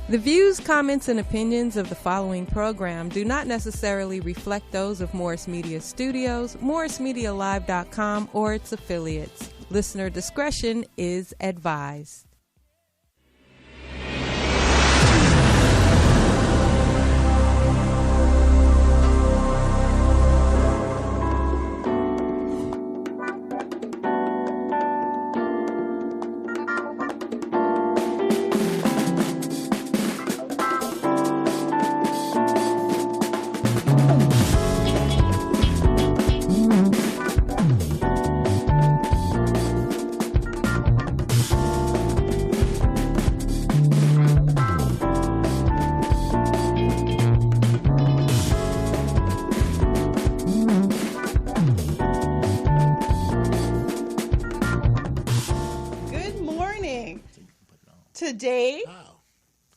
The views, comments, and opinions of the following program do not necessarily reflect those of Morris Media Studios, MorrisMediaLive.com, or its affiliates. Listener discretion is advised. Today,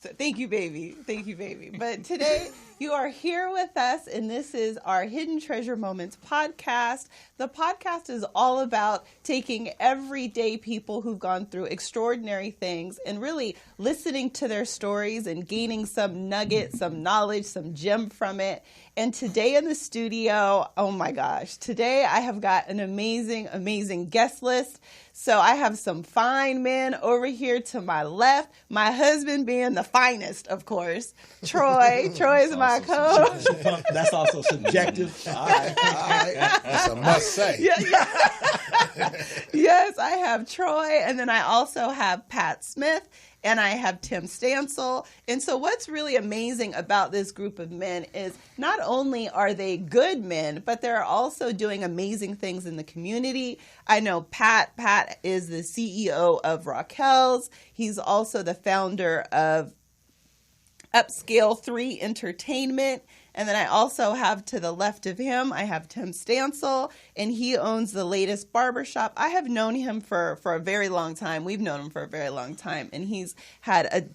thank you, baby. Thank you, baby. But today, you are here with us, and this is our Hidden Treasure Moments podcast. The podcast is all about taking everyday people who've gone through extraordinary things and really listening to their stories and gaining some nugget, some knowledge, some gem from it. And today in the studio, oh my gosh, today I have got an amazing, amazing guest list. So I have some fine men over here to my left. My husband being the finest, of course. Troy. Troy is my co-host. That's also subjective. All right. That's a must say. Yeah. Yes, I have Troy. And then I also have Pat Smith. And I have Tim Stansel. And so what's really amazing about this group of men is not only are they good men, but they're also doing amazing things in the community. I know Pat. Pat is the CEO of Raquel's. He's also the founder of Upscale 3 Entertainment. And then I also have to the left of him, I have Tim Stansel, and he owns the latest barbershop. I have known him for a very long time. We've known him for a very long time. And he's had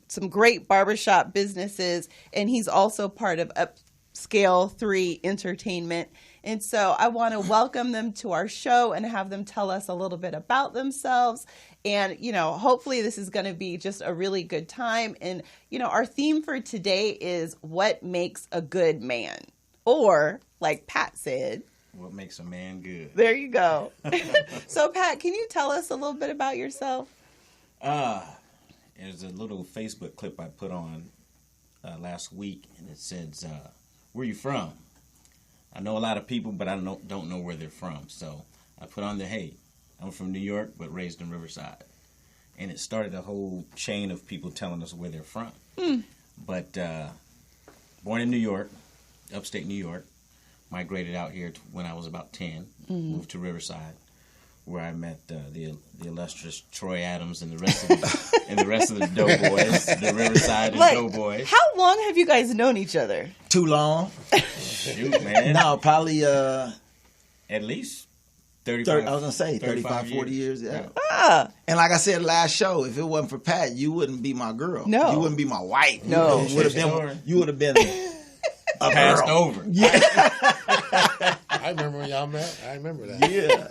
some great barbershop businesses, and he's also part of Upscale 3 Entertainment. And so I want to welcome them to our show and have them tell us a little bit about themselves. And, hopefully this is going to be just a really good time. And, our theme for today is what makes a good man? Or, like Pat said, what makes a man good? There you go. So, Pat, can you tell us a little bit about yourself? There's a little Facebook clip I put on last week, and it says, where you from? I know a lot of people, but I don't know where they're from. So I put on hey, I'm from New York, but raised in Riverside. And it started a whole chain of people telling us where they're from. But born in New York, upstate New York, migrated out here when I was about 10, moved to Riverside, where I met the illustrious Troy Adams and the rest of the Doughboys, the Riverside and Doughboys. How long have you guys known each other? Too long. Shoot, man. No, probably at least 35. I was going to say 35, 40 years. Yeah. And like I said last show, if it wasn't for Pat, you wouldn't be my girl. No. You wouldn't be my wife. No. You would have been passed over. Yeah. I remember when y'all met. I remember that. Yeah.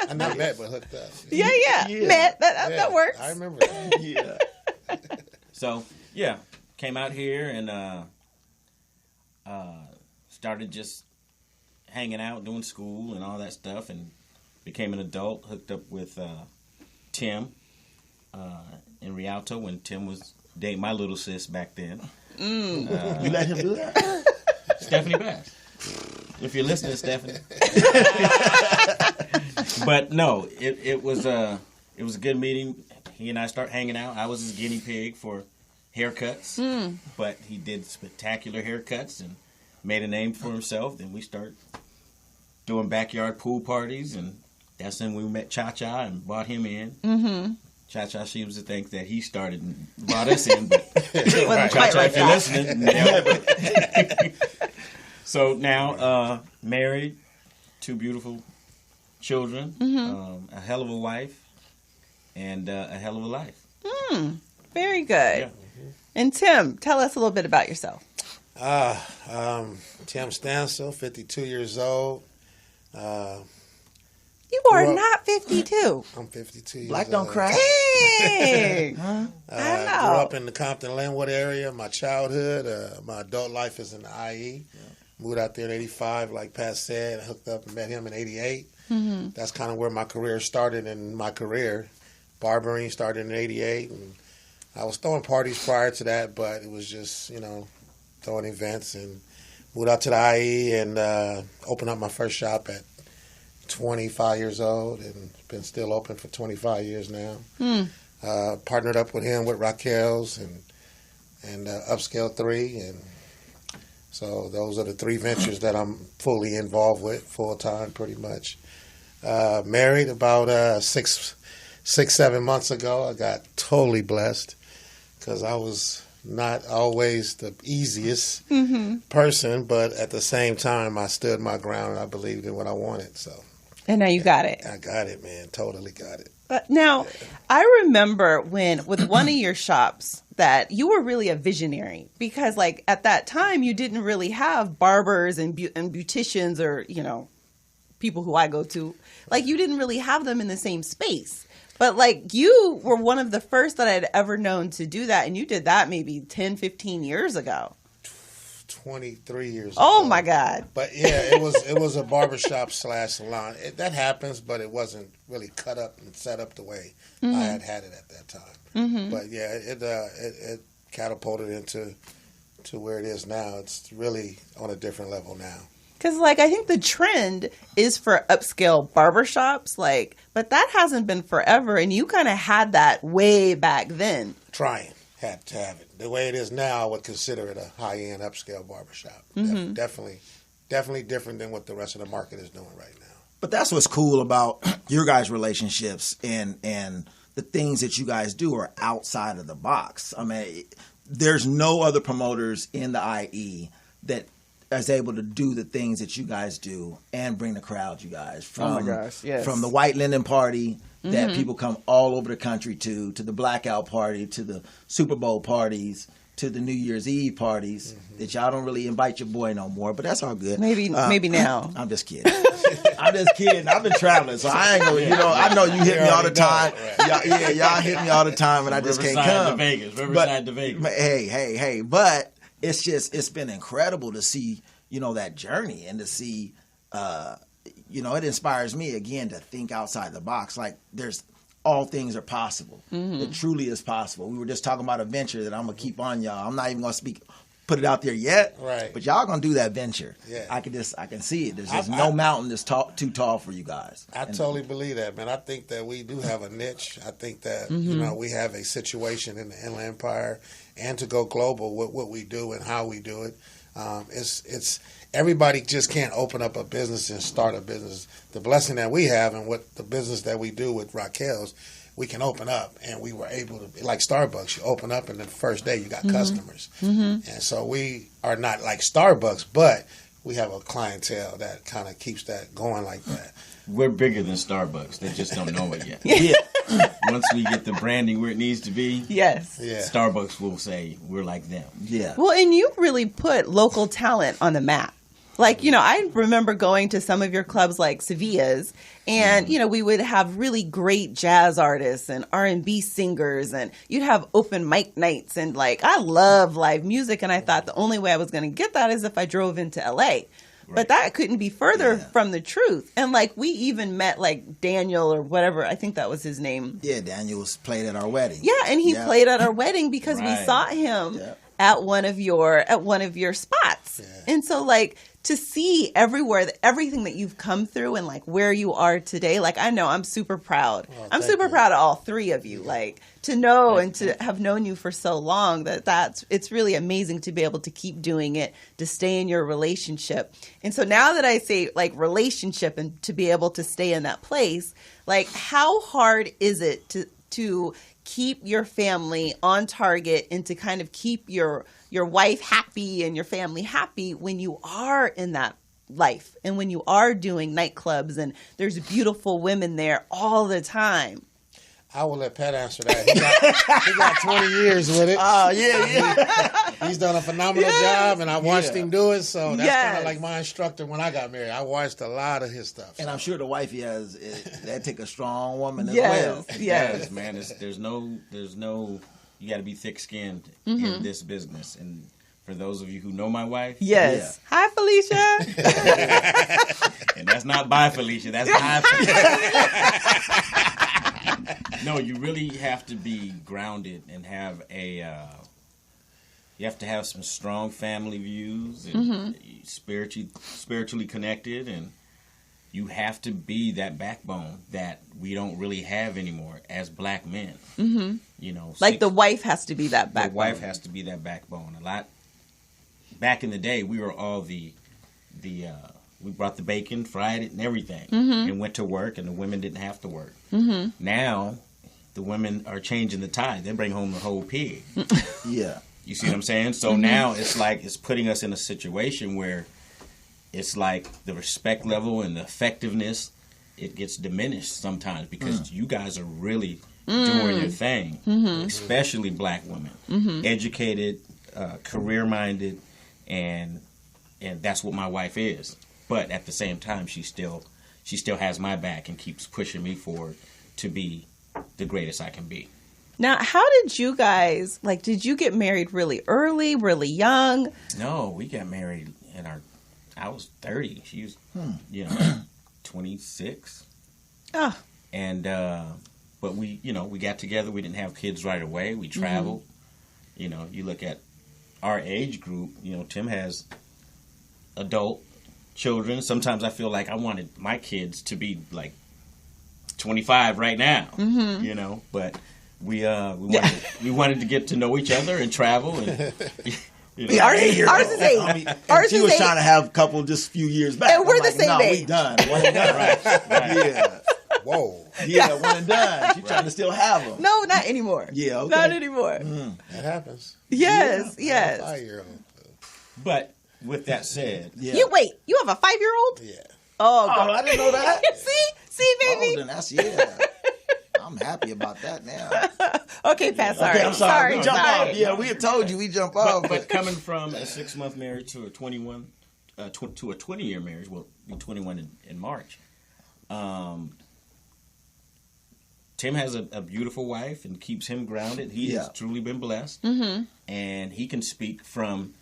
I not met, but hooked up. Yeah. Met. That works. I remember that. Yeah. So, came out here and started just hanging out, doing school and all that stuff, and became an adult, hooked up with Tim in Rialto when Tim was dating my little sis back then. You let him do that? Stephanie Bass. If you're listening, Stephanie. But no, it was a good meeting. He and I start hanging out. I was his guinea pig for haircuts, but he did spectacular haircuts and made a name for himself. Then we start doing backyard pool parties, and that's when we met Cha-Cha and brought him in. Mm-hmm. Cha-Cha seems to think that he started and brought us in, but Cha-Cha, if you're listening, never. So now, married, 2 beautiful children, a hell of a wife, and a hell of a life. Very good. Yeah. And Tim, tell us a little bit about yourself. Tim Stansel, 52 years old. You are Well, not 52. I'm 52. Black years don't old. crack. Dang. Huh? I Grew know. up in the Compton-Linwood area. My childhood, my adult life is in the IE. Moved out there in 85, like Pat said. I hooked up and met him in 88. Mm-hmm. That's kind of where my career started in my career. Barbering started in 88. And I was throwing parties prior to that, but it was just, throwing events. And moved out to the IE and opened up my first shop at 25 years old and been still open for 25 years now. Partnered up with him with Raquel's and Upscale 3, and so those are the three ventures that I'm fully involved with, full time pretty much. Married about 7 months ago. I got totally blessed because I was not always the easiest person, but at the same time I stood my ground and I believed in what I wanted. So And now you got it. I got it, man. Totally got it. But now, I remember when with one of your shops that you were really a visionary because, like, at that time you didn't really have barbers and beauticians or people who I go to. Like, you didn't really have them in the same space. But, like, you were one of the first that I'd ever known to do that, and you did that maybe 10, 15 years ago. 23 years Oh, ago. my God. But yeah, it was a barbershop / salon. That happens, but it wasn't really cut up and set up the way I had it at that time. But yeah, it catapulted into where it is now. It's really on a different level now. Because, like, I think the trend is for upscale barbershops, like, but that hasn't been forever, and you kind of had that way back then. Trying had to have it. The way it is now, I would consider it a high-end upscale barbershop. Definitely different than what the rest of the market is doing right now. But that's what's cool about your guys' relationships and the things that you guys do are outside of the box. I mean, there's no other promoters in the IE that is able to do the things that you guys do and bring the crowd, you guys. From, Oh my gosh, yes. From the White Linden Party that people come all over the country to the Blackout Party, to the Super Bowl parties, to the New Year's Eve parties that y'all don't really invite your boy no more, but that's all good. Maybe now. I'm just kidding. I'm just kidding. I've been traveling, so I ain't gonna, I know you hit me all the time. Y'all hit me all the time, and I just can't come. Riverside to Vegas. But, hey. But it's been incredible to see, that journey and to see, it inspires me again to think outside the box. Like all things are possible. It truly is possible. We were just talking about a venture that I'm gonna keep on y'all. I'm not even gonna put it out there yet. Right. But y'all gonna do that venture. Yeah. I can see it. There's just no mountain that's too tall for you guys. I totally believe that, man. I think that we do have a niche. I think that we have a situation in the Inland Empire, and to go global with what we do and how we do it. It's everybody just can't open up a business and start a business. The blessing that we have and what the business that we do with Raquel's, we can open up, and we were able to, like Starbucks, you open up and the first day you got customers. And so we are not like Starbucks, but we have a clientele that kind of keeps that going like that. We're bigger than Starbucks. They just don't know it yet. Yeah. Once we get the branding where it needs to be, Yes. Yeah. Starbucks will say we're like them. Yeah. Well, and you really put local talent on the map. Like, I remember going to some of your clubs like Sevilla's, and, we would have really great jazz artists and R&B singers, and you'd have open mic nights. And, like, I love live music, and I thought the only way I was going to get that is if I drove into L.A., But that couldn't be further from the truth. And, like, we even met, like, Daniel or whatever. I think that was his name. Yeah, Daniel played at our wedding. Yeah, and he played at our wedding because we saw him at one of your spots. Yeah. And so, like, to see everything that you've come through and, like, where you are today, like, I know I'm super proud. I'm super proud of all three of you. Like, to know and to have known you for so long, it's really amazing to be able to keep doing it, to stay in your relationship. And so now that I say, like, relationship and to be able to stay in that place, like, how hard is it to keep your family on target and to kind of keep your wife happy and your family happy when you are in that life and when you are doing nightclubs and there's beautiful women there all the time? I will let Pat answer that. He got 20 years with it. Oh, yeah. He's done a phenomenal job, and I watched him do it. So that's kind of Yes. like my instructor when I got married. I watched a lot of his stuff. And I'm sure the wifey that take a strong woman as Yes. well. Yes. Yes, man. There's no. You got to be thick-skinned in this business. And for those of you who know my wife, Yes. Hi, Felicia. and that's not by Felicia. That's hi. No, you really have to be grounded and have you have to have some strong family views and spiritually connected, and you have to be that backbone that we don't really have anymore as black men. Mm-hmm. You know, Like the wife has to be that backbone. the wife has to be that backbone. A lot back in the day, we were all we brought the bacon, fried it, and everything, and went to work, and the women didn't have to work. Mm-hmm. Now, the women are changing the tide. They bring home the whole pig. Yeah. You see what I'm saying? So now it's like it's putting us in a situation where it's like the respect level and the effectiveness, it gets diminished sometimes because you guys are really doing your thing, especially black women, educated, career-minded, and that's what my wife is. But at the same time, she still has my back and keeps pushing me forward to be the greatest I can be. Now, how did you guys, did you get married really early, really young? No, we got married I was 30. She was, 26. Oh, And, but we got together. We didn't have kids right away. We traveled. You look at our age group, Tim has adult children. Sometimes I feel like I wanted my kids to be like 25 right now, but we wanted to get to know each other and travel and ours is 8. Ours She is was 8. trying to have a couple just a few years back. And we're I'm the same no, age. We done. One and done. right. Yeah. Whoa, Yeah, one and done. She's trying to still have them. No, not anymore. Yeah, okay. Not anymore. that happens. Yes, I'm a yes. 5-year-old. But with that said, Yeah. You have a 5-year-old? Yeah. Oh, Oh, God. I didn't know that. See, Oh, baby. then that's, yeah. I'm happy about that now. Okay, Pat, sorry. Okay, I'm sorry. We jump sorry. off. Yeah, we had told you we jump off. but coming from a 6-month marriage to a 20-year marriage, we'll be 21 in March. Tim has a beautiful wife and keeps him grounded. He has truly been blessed, and he can speak from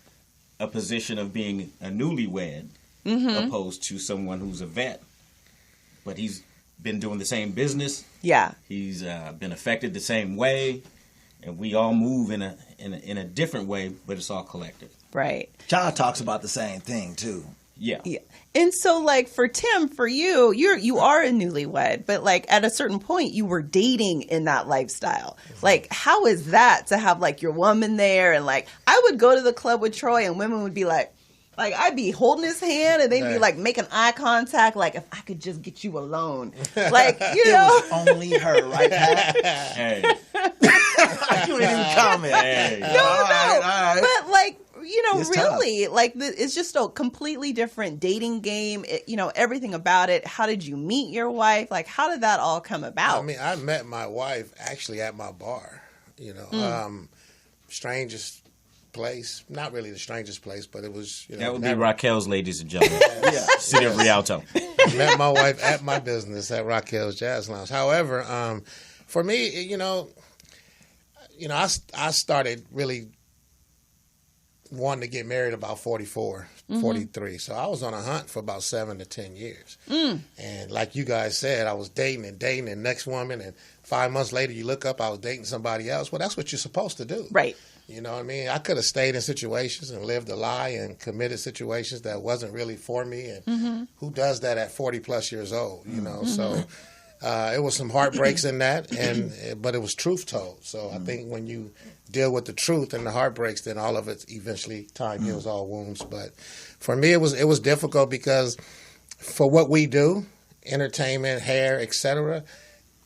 a position of being a newlywed opposed to someone who's a vet. But he's been doing the same business. Yeah. He's been affected the same way, and we all move in a different way, but it's all collective. Right. Child talks about the same thing too. Yeah. Yeah. And so, for Tim, for you, you are a newlywed, but at a certain point, you were dating in that lifestyle. How is that to have your woman there? And I would go to the club with Troy, and women would be I'd be holding his hand, and they'd be making eye contact, if I could just get you alone, It was only her, right, Pat? Hey. You didn't even comment. Hey. No, All right. but It's really, it's just a completely different dating game. Everything about it. How did you meet your wife? How did that all come about? I mean, I met my wife actually at my bar. Strangest place. Not really the strangest place, but it was. That would be Raquel's, ladies and gentlemen. Yeah. City of Rialto. I met my wife at my business at Raquel's Jazz Lounge. However, for me, I started really wanting to get married about 44, 43. So I was on a hunt for about 7 to 10 years. And like you guys said, I was dating the next woman, and 5 months later you look up, I was dating somebody else. Well, that's what you're supposed to do. Right. You know what I mean? I could have stayed in situations and lived a lie and committed situations that wasn't really for me. And who does that at 40 plus years old? So it was some heartbreaks in that, but it was truth told. So I think when you deal with the truth and the heartbreaks, then all of it eventually time heals all wounds. But for me, it was difficult because for what we do, entertainment, hair, etc.,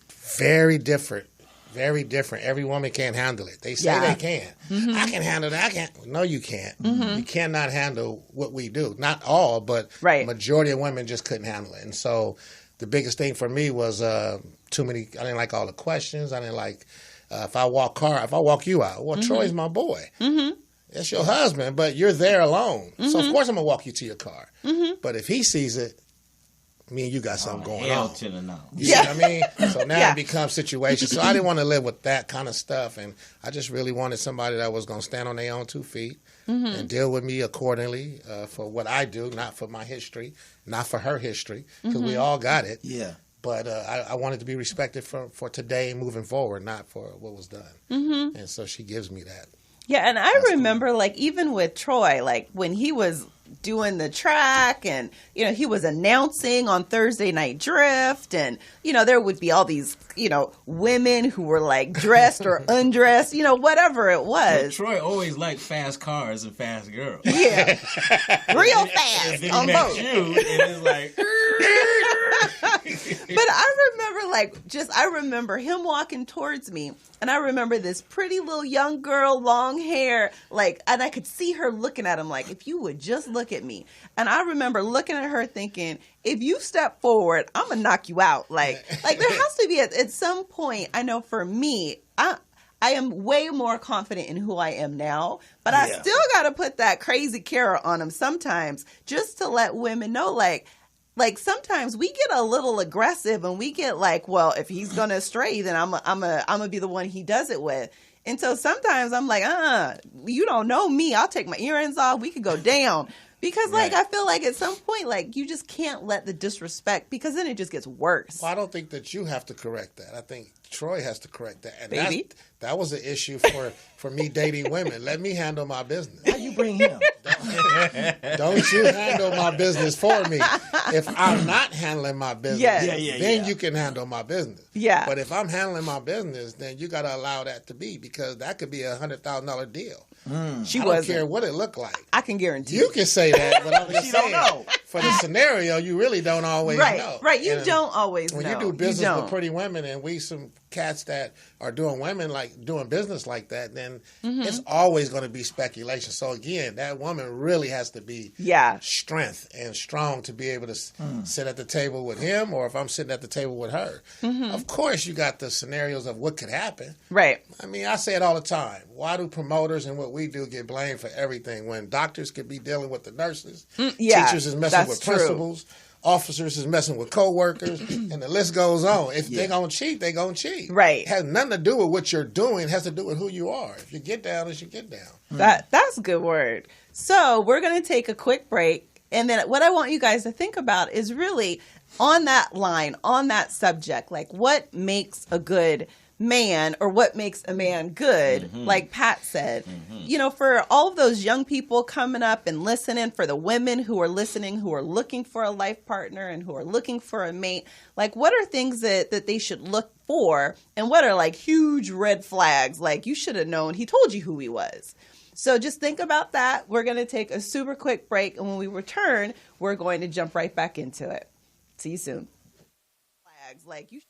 very different. Very different. Every woman can't handle it. They say they can. I can handle that. I can't. No, you can't. You cannot handle what we do. Not all, but majority of women just couldn't handle it. And so the biggest thing for me was too many. I didn't like all the questions. I didn't like if I walk you out. Well, Troy's my boy. Mm-hmm. That's your husband, but you're there alone. So of course I'm gonna walk you to your car. But if he sees it, me and you got something going hell on. To the no. You see what I mean? So now it becomes situations. So I didn't want to live with that kind of stuff, and I just really wanted somebody that was going to stand on their own 2 feet and deal with me accordingly for what I do, not for my history, not for her history, because we all got it. Yeah. But I wanted to be respected for today and moving forward, not for what was done. And so she gives me that. Yeah, and I remember, like, even with Troy, like, when he was doing the track and, you know, he was announcing on Thursday Night Drift and, you know, there would be all these, you know, women who were, like, dressed or undressed, you know, whatever it was. But Troy always liked fast cars and fast girls. Yeah. Real fast And then on he met both. you, and it's like... But I remember, like, I remember him walking towards me, and I remember this pretty little young girl, long hair, like, and I could see her looking at him like, if you would just look at me. And I remember looking at her thinking, if you step forward, I'm going to knock you out. Like there has to be, at some point, I know for me, I am way more confident in who I am now, but I still got to put that crazy carrot on him sometimes just to let women know, like sometimes we get a little aggressive and we get like, well, if he's going to stray, then I'm gonna be the one he does it with. And so sometimes I'm like, you don't know me. I'll take my earrings off. We could go down. Because, like, I feel like at some point, like, you just can't let the disrespect, because then it just gets worse. Well, I don't think that you have to correct that. I think Troy has to correct that. And Baby. that was an issue for me dating women. Let me handle my business. How you bring him? Don't you handle my business for me. If I'm not handling my business, Yes. then you can handle my business. Yeah. But if I'm handling my business, then you got to allow that to be, because that could be $100,000 deal. She I don't wasn't. care what it looked like. I can guarantee You can say that, but I'm just you don't saying, know. for the scenario, you really don't always know. Right. You And don't always when know. you do You business don't. with pretty women, and we some cats that are doing business like that, then it's always going to be speculation. So again, that woman really has to be strength and strong to be able to sit at the table with him, or if I'm sitting at the table with her. Of course, you got the scenarios of what could happen. Right. I mean, I say it all the time. Why do promoters and what we do get blamed for everything when doctors could be dealing with the nurses, teachers is messing that's with true. principals, officers is messing with co-workers, and the list goes on. If they're going to cheat, they're going to cheat. Right. It has nothing to do with what you're doing. It has to do with who you are. If you get down, it's you get down. That's a good word. So we're going to take a quick break. And then what I want you guys to think about is really on that line, on that subject, like what makes a good man, or what makes a man good, like Pat said. You know, for all of those young people coming up and listening, for the women who are listening, who are looking for a life partner and who are looking for a mate, like what are things that they should look for, and what are like huge red flags? Like, you should have known, he told you who he was. So just think about that. We're going to take a super quick break, and when we return, we're going to jump right back into it. See you soon. Flags, like you.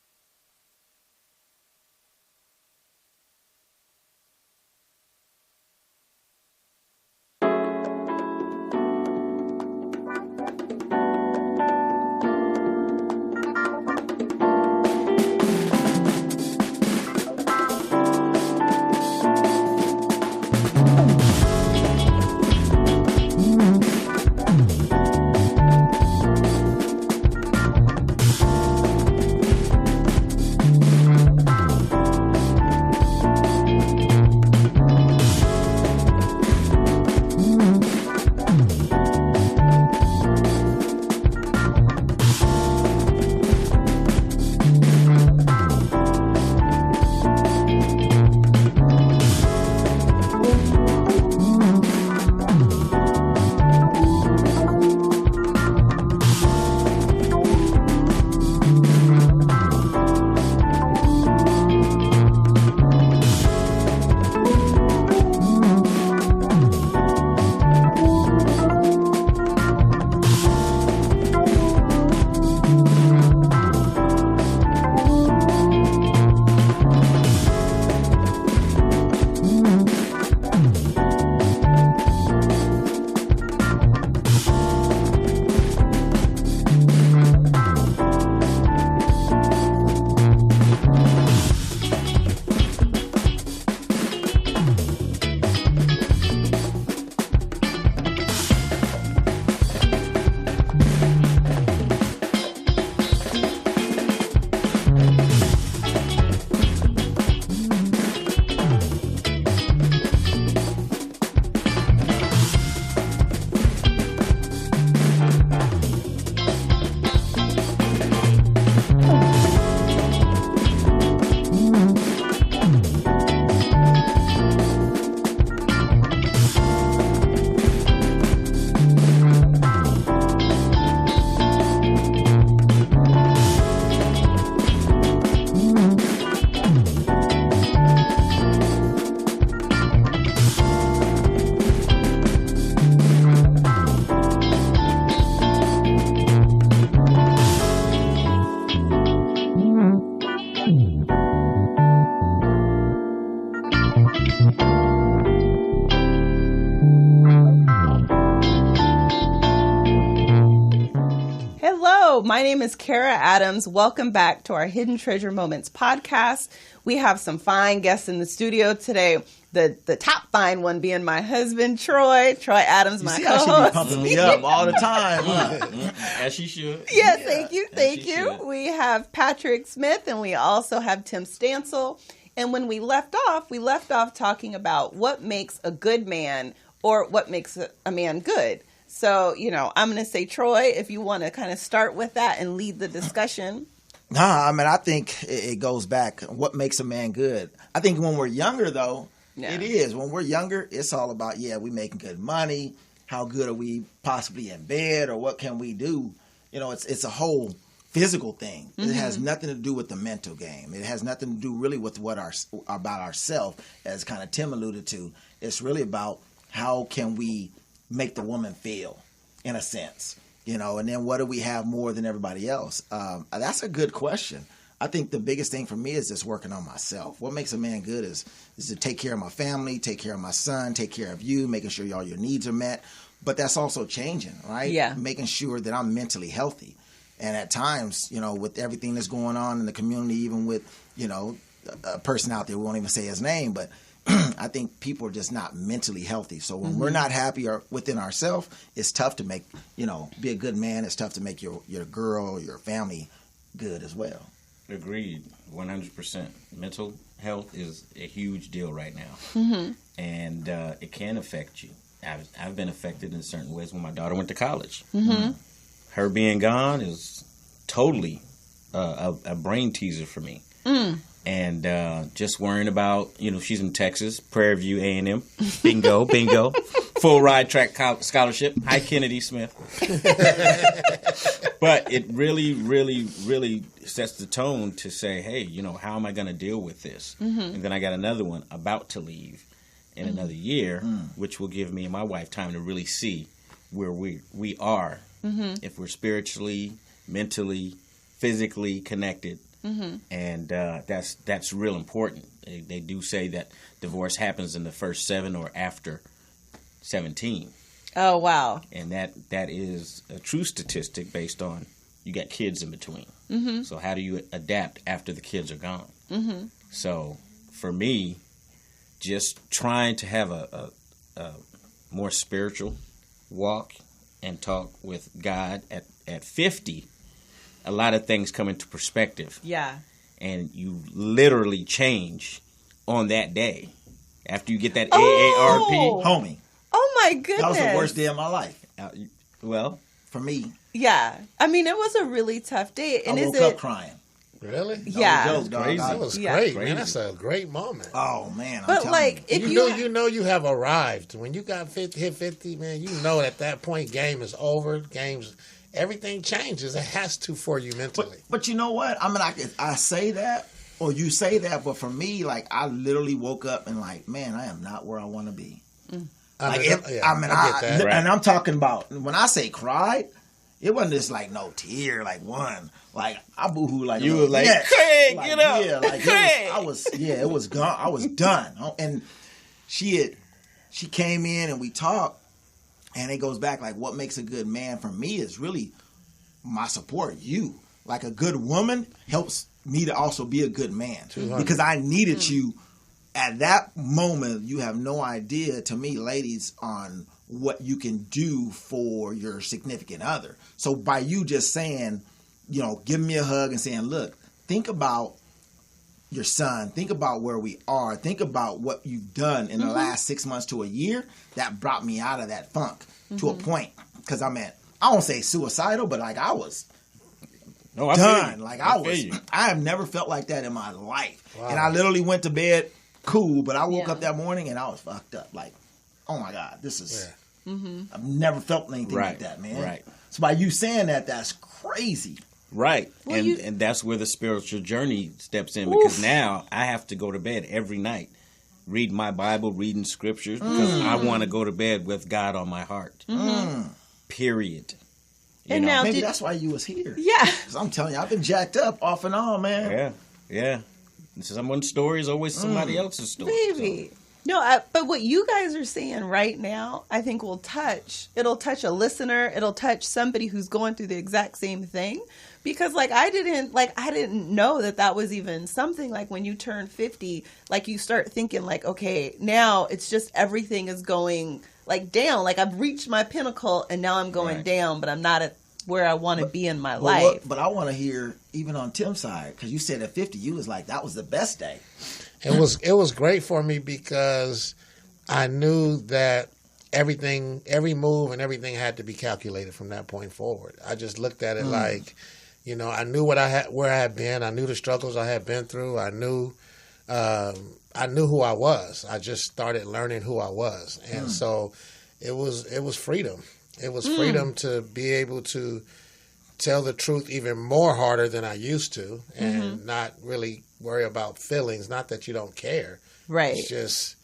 My name is Kara Adams. Welcome back to our Hidden Treasure Moments podcast. We have some fine guests in the studio today. The top fine one being my husband, Troy Adams, my co-host. She be pumping me up all the time. As she should. Yeah, thank you. Thank you. We have Patrick Smith, and we also have Tim Stansel. And when we left off talking about what makes a good man or what makes a man good. So, I'm going to say, Troy, if you want to kind of start with that and lead the discussion. Nah, I mean, I think it goes back. What makes a man good? I think when we're younger, though, it is. When we're younger, it's all about, we making good money. How good are we possibly in bed, or what can we do? It's a whole physical thing. Mm-hmm. It has nothing to do with the mental game. It has nothing to do really with about ourselves, as kind of Tim alluded to. It's really about how can we make the woman feel, in a sense. And then what do we have more than everybody else? That's a good question. I think the biggest thing for me is just working on myself. What makes a man good is to take care of my family, take care of my son, take care of you, making sure all your needs are met. But that's also changing, right? Yeah. Making sure that I'm mentally healthy. And at times, with everything that's going on in the community, even with, a person out there, we won't even say his name, but I think people are just not mentally healthy. So when we're not happy or within ourselves, it's tough to make, be a good man. It's tough to make your girl, your family good as well. Agreed, 100%. Mental health is a huge deal right now, and it can affect you. I've been affected in certain ways when my daughter went to college. Her being gone is totally a brain teaser for me. And just worrying about, she's in Texas, Prairie View A&M, bingo, full ride track scholarship. Hi, Kennedy Smith. But it really, really, really sets the tone to say, hey, how am I going to deal with this? And then I got another one about to leave in another year, which will give me and my wife time to really see where we are, if we're spiritually, mentally, physically connected. And that's real important. They do say that divorce happens in the first 7 or after 17. Oh, wow. And that is a true statistic based on you got kids in between. So how do you adapt after the kids are gone? So for me, just trying to have a more spiritual walk and talk with God at 50, a lot of things come into perspective. Yeah. And you literally change on that day. After you get that AARP. Homie. Oh, my goodness. That was the worst day of my life. Well, for me. Yeah. I mean, it was a really tough day. And I woke up crying. Really? Yeah. No joke, dog. Crazy. That was great, man. That's a great moment. Oh, man. But like, if you know you have arrived. When you got hit 50, man, you know at that point game is over. Everything changes. It has to for you mentally. But you know what? I mean, I say that, or you say that, but for me, like, I literally woke up and like, man, I am not where I want to be. I get that. And I'm talking about, when I say cried, it wasn't just like no tear, like one. Like, I boohoo like you were like, Craig, like, yeah, like it was gone. I was done. And she came in and we talked, and it goes back like what makes a good man for me is really my support. You, like, a good woman helps me to also be a good man, because I needed you at that moment. You have no idea, to me, ladies, on what you can do for your significant other. So by you just saying, giving me a hug and saying, look, think about your son, think about where we are, think about what you've done in the last 6 months to a year, that brought me out of that funk to a point. Because I won't say suicidal, but like I was done. Like I have never felt like that in my life. Wow. And I literally went to bed cool, but I woke up that morning and I was fucked up. Like, oh my God, this is... Yeah. I've never felt anything like that, man. Right. So by you saying that, that's crazy. Right. Well, and that's where the spiritual journey steps in, because now I have to go to bed every night, read my Bible, reading scriptures, because I want to go to bed with God on my heart. Period. And now maybe that's why you was here. Yeah. Because I'm telling you, I've been jacked up off and on, man. Yeah. Someone's story is always somebody else's story. Baby. So. No, but what you guys are saying right now, I think it'll touch a listener. It'll touch somebody who's going through the exact same thing. Because I didn't know that was even something. Like when you turn 50, like you start thinking like, okay, now it's just everything is going like down. Like I've reached my pinnacle and now I'm going down, but I'm not at where I want to be in my life. But I want to hear even on Tim's side, because you said at 50, you was like, that was the best day. It was great for me because I knew that every move and everything had to be calculated from that point forward. I just looked at it like, I knew where I had been. I knew the struggles I had been through. I knew who I was. I just started learning who I was, and so it was freedom. It was freedom to be able to tell the truth even more harder than I used to, and not really worry about feelings. Not that you don't care. Right. It's just,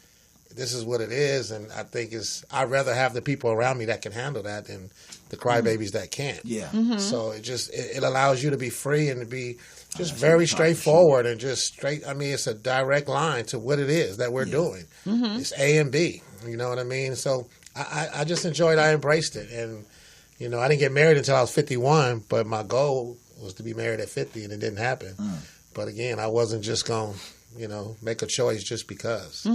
this is what it is, and I think I'd rather have the people around me that can handle that than the crybabies that can't. Yeah. So it allows you to be free and to be just very straightforward and just straight. I mean, it's a direct line to what it is that we're doing. It's A and B. You know what I mean? So I just enjoyed. I embraced it, and I didn't get married until I was 51. But my goal was to be married at 50, and it didn't happen. But again, I wasn't just going to make a choice just because.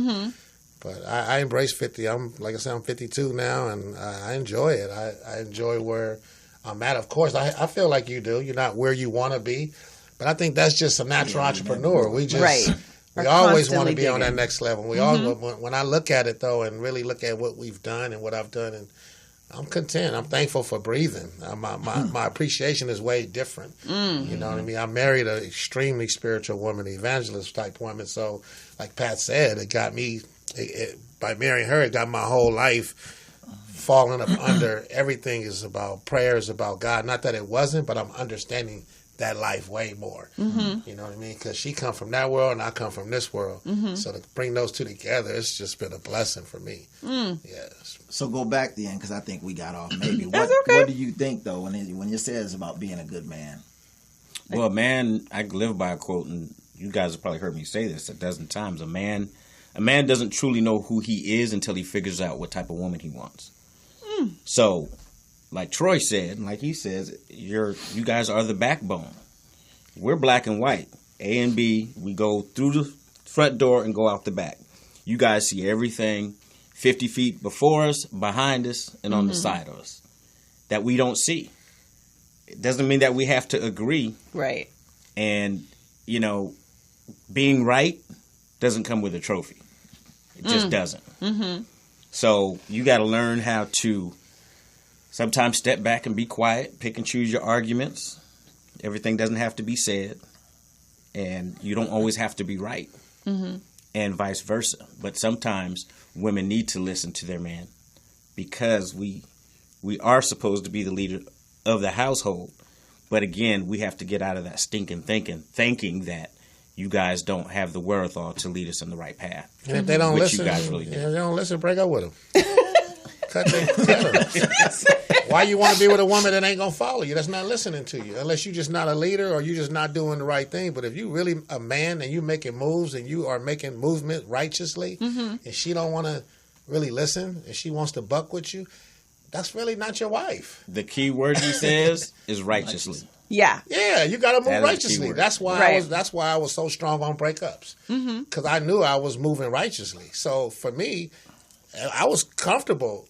But I embrace 50. Like I said, I'm 52 now, and I enjoy it. I enjoy where I'm at. Of course, I feel like you do. You're not where you want to be, but I think that's just a natural entrepreneur. We just we always want to be on that next level. We all. When I look at it though, and really look at what we've done and what I've done, and I'm content. I'm thankful for breathing. My appreciation is way different. You know what I mean? I married an extremely spiritual woman, evangelist type woman. So, like Pat said, it got me. By marrying her, it got my whole life falling up under. Everything is about prayers, about God. Not that it wasn't, but I'm understanding that life way more. You know what I mean? Because she come from that world and I come from this world. So to bring those two together, it's just been a blessing for me. Yes. So go back then, because I think we got off. Maybe That's what okay. What do you think though when you say it's about being a good man? Well, man, I live by a quote, and you guys have probably heard me say this a dozen times. A man doesn't truly know who he is until he figures out what type of woman he wants. So, like Troy said, like he says, you guys are the backbone. We're black and white. A and B, we go through the front door and go out the back. You guys see everything 50 feet before us, behind us, and on the side of us that we don't see. It doesn't mean that we have to agree. Right. And, being right doesn't come with a trophy. It just doesn't. So you got to learn how to sometimes step back and be quiet, pick and choose your arguments. Everything doesn't have to be said. And you don't always have to be right. And vice versa. But sometimes women need to listen to their man because we are supposed to be the leader of the household. But again, we have to get out of that stinking thinking that you guys don't have the wherewithal to lead us in the right path. And if they don't listen, you guys really do. If they don't listen, break up with them. Cut them. Why you want to be with a woman that ain't gonna follow you? That's not listening to you, unless you're just not a leader or you're just not doing the right thing. But if you really a man and you making moves and you are making movement righteously, and she don't want to really listen and she wants to buck with you, that's really not your wife. The key word he says is righteously. Yeah. Yeah, you got to move That is the righteously. key word. That's why That's why I was so strong on breakups, because I knew I was moving righteously. So for me, I was comfortable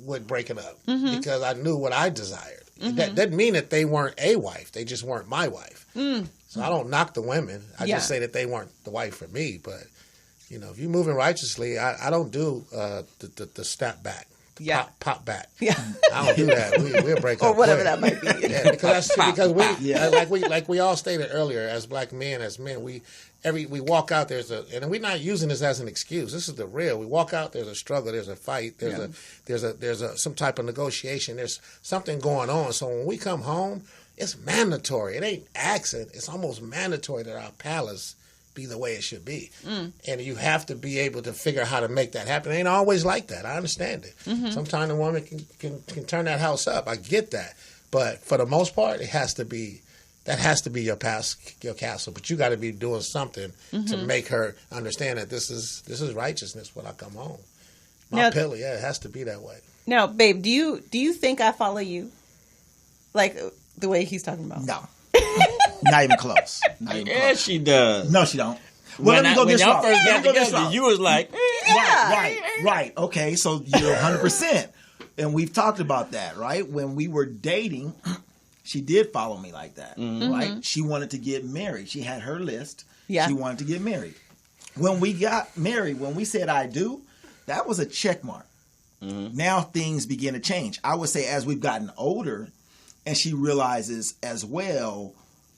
with breaking up because I knew what I desired. That doesn't mean that they weren't a wife; they just weren't my wife. So I don't knock the women. I just say that they weren't the wife for me. But if you're moving righteously, I don't do the snap back. Pop back. Yeah, I don't do that. We'll break up or whatever quick. that might be. Yeah, because we all stated earlier, as black men, as men, we walk out. And we're not using this as an excuse. This is the real. We walk out. There's a struggle. There's a fight. There's some type of negotiation. There's something going on. So when we come home, it's mandatory. It ain't accent. It's almost mandatory that our palace be the way it should be. And you have to be able to figure out how to make that happen. It ain't always like that. I understand it. Sometimes a woman can turn that house up. I get that. But for the most part, it has to be that has to be your castle. But you got to be doing something to make her understand that this is righteousness when I come home. My pillow, it has to be that way. Now, babe, do you think I follow you? Like the way he's talking about? No. Not even close. Not even Yeah, close. she does. No, she don't. Well, let me go when this y'all route. first Let got me go this together, route. you was like, Right. Okay, so you're 100%. And we've talked about that, right? When we were dating, she did follow me like that, right? She wanted to get married. She had her list. Yeah. She wanted to get married. When we got married, when we said I do, that was a check mark. Now things begin to change. I would say as we've gotten older, and she realizes as well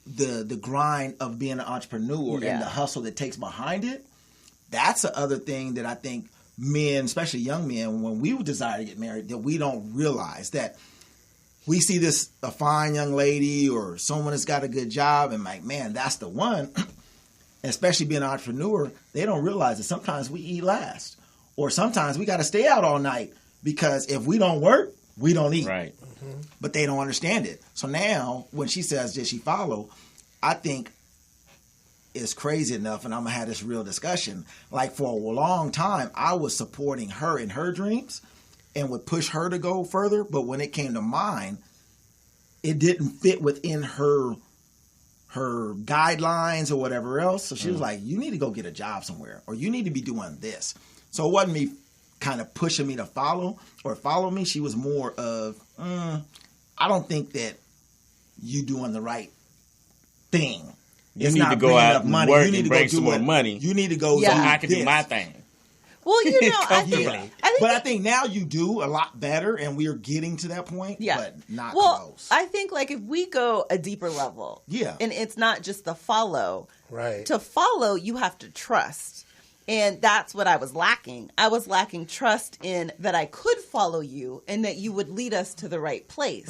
the grind of being an entrepreneur and the hustle that takes behind it, that's the other thing that I think men, especially young men, when we desire to get married, that we don't realize that we see a fine young lady or someone that's got a good job and like, man, that's the one. Especially being an entrepreneur, they don't realize that sometimes we eat last. Or sometimes we got to stay out all night because if we don't work, we don't eat. right. But they don't understand it. So now when she says, did she follow? I think it's crazy enough, and I'm going to have this real discussion. Like for a long time, I was supporting her in her dreams and would push her to go further. But when it came to mine, it didn't fit within her guidelines or whatever else. So she was like, you need to go get a job somewhere, or you need to be doing this. So it wasn't me kind of pushing me to follow me. She was more of, I don't think that you doing the right thing. You need to go out and work and bring some more money. You need to go. Yeah. So I can do my thing. Well, you know, I think now you do a lot better, and we are getting to that point. Yeah. But not close. I think like if we go a deeper level, and it's not just the follow. Right. To follow, you have to trust. And that's what I was lacking. I was lacking trust in that I could follow you and that you would lead us to the right place.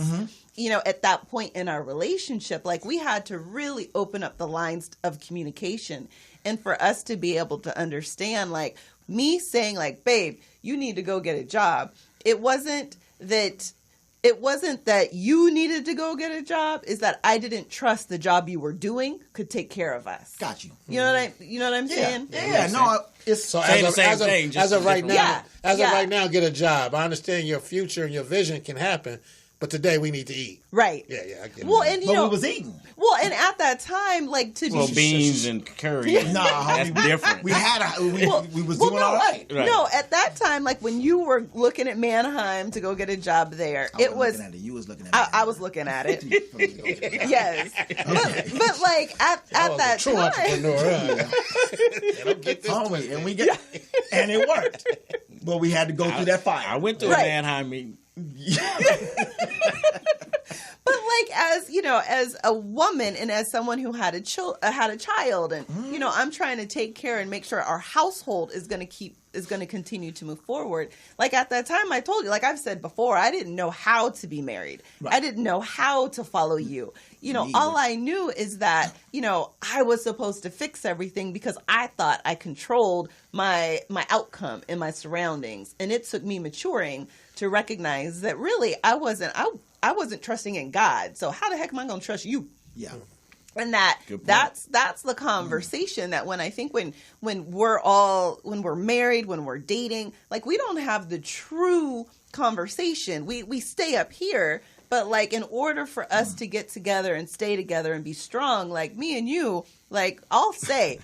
You know, at that point in our relationship, like we had to really open up the lines of communication. And for us to be able to understand, like me saying like, babe, you need to go get a job. It wasn't that you needed to go get a job, is that I didn't trust the job you were doing could take care of us. Got you. You know what I'm saying? Yeah, no, it's So Saying the same as thing, just of right now, different- of right now, get a job. I understand your future and your vision can happen, but today we need to eat. Right. Yeah, I get it. Well, and but we was eating. well, and at that time, like to Well, be beans and curry. Nah, That's different. We had we was doing no, all right. Right. No, at that time, like when you were looking at Mannheim to go get a job there, I it was. wasn't looking at it. You was looking at it. I was looking at it. Yes, but like at that true time, entrepreneur. Huh? They don't get this Homie, twisted. and it worked. But we had to go through that fire. I went to a Right. Mannheim meeting. but like as you know, as a woman and as someone who had a child, and you know, I'm trying to take care and make sure our household is going to continue to move forward. Like at that time, I told you, like I've said before, I didn't know how to be married. Right. I didn't know how to follow you. You know, all I knew is that, you know, I was supposed to fix everything because I thought I controlled my outcome and my surroundings. And it took me maturing to recognize that really I wasn't trusting in God. So how the heck am I going to trust you? Yeah. And Good point. that's the conversation that when we're married, when we're dating, like we don't have the true conversation. We stay up here, but like in order for us to get together and stay together and be strong, like me and you, like I'll say,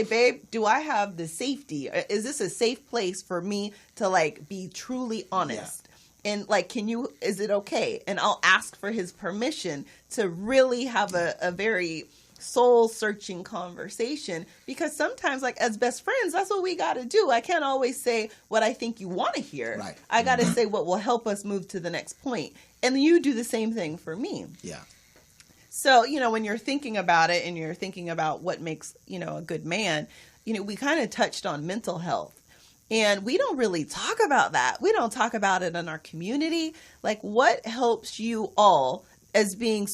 babe, do I have the safety? Is this a safe place for me to like be truly honest? And like, is it okay? And I'll ask for his permission to really have a very soul searching conversation, because sometimes like as best friends, that's what we got to do. I can't always say what I think you want to hear. Right. I got to say what will help us move to the next point. And you do the same thing for me. Yeah. So, you know, when you're thinking about it and you're thinking about what makes, you know, a good man, you know, we kind of touched on mental health. And we don't really talk about that. We don't talk about it in our community. Like, what helps you all as being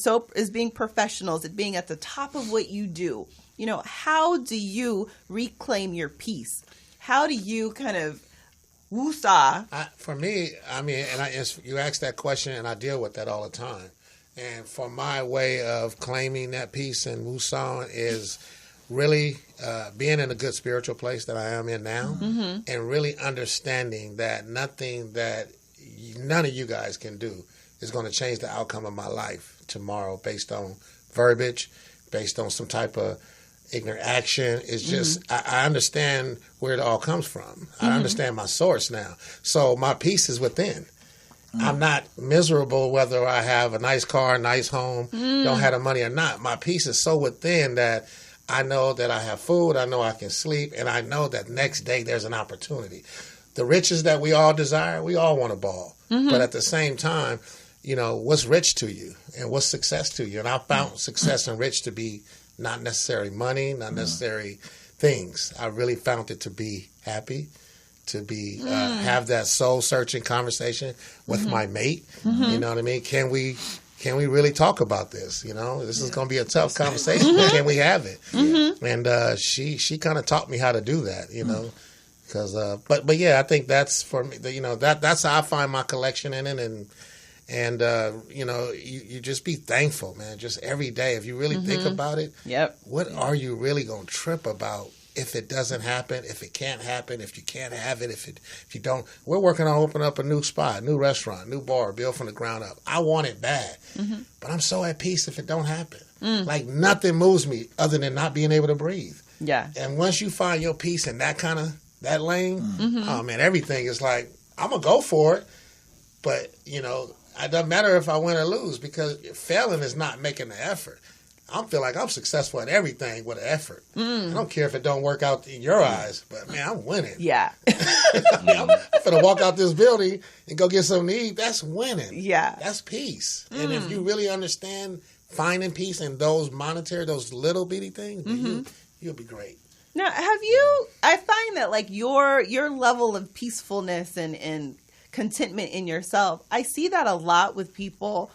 professionals, at being at the top of what you do? You know, how do you reclaim your peace? How do you kind of woosah? For me, I mean, you ask that question, and I deal with that all the time. And for my way of claiming that peace in Woosung is really being in a good spiritual place that I am in now, and really understanding that nothing that none of you guys can do is going to change the outcome of my life tomorrow based on verbiage, based on some type of ignorant action. It's just, I understand where it all comes from. I understand my source now. So my peace is within. I'm not miserable whether I have a nice car, a nice home, don't have the money or not. My peace is so within that I know that I have food, I know I can sleep, and I know that next day there's an opportunity. The riches that we all desire, we all want to ball. But at the same time, you know, what's rich to you and what's success to you? And I found success and rich to be not necessarily money, not necessarily things. I really found it to be happy, to be have that soul-searching conversation with my mate. You know what I mean? Can we really talk about this? You know, this is going to be a tough conversation. Can we have it? And she kind of taught me how to do that. You know, because but yeah, I think that's for me. You know, that's how I find my collection in it, and you know, you just be thankful, man. Just every day, if you really think about it, what are you really going to trip about? If it doesn't happen, if it can't happen, if you can't have it, if you don't, we're working on opening up a new spot, new restaurant, new bar, built from the ground up. I want it bad, but I'm so at peace if it don't happen. Like nothing moves me other than not being able to breathe. Yeah. And once you find your peace in that lane, oh man, everything is like, I'm gonna go for it. But you know, it doesn't matter if I win or lose because failing is not making the effort. I feel like I'm successful at everything with an effort. I don't care if it don't work out in your eyes, but man, I'm winning. Yeah. I'm gonna walk out this building and go get something to eat. That's winning. Yeah. That's peace. And if you really understand finding peace in those those little bitty things, then you'll be great. Now, I find that like your level of peacefulness and contentment in yourself, I see that a lot with people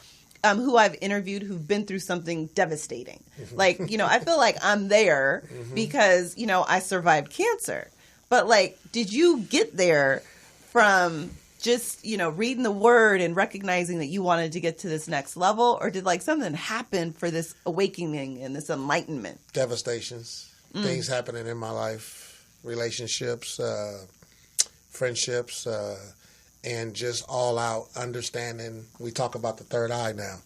who I've interviewed who've been through something devastating. Like, you know, I feel like I'm there because, you know, I survived cancer. But like, did you get there from just, you know, reading the word and recognizing that you wanted to get to this next level? Or did like something happen for this awakening and this enlightenment? Devastations, things happening in my life, relationships, friendships, and just all out understanding. We talk about the third eye now,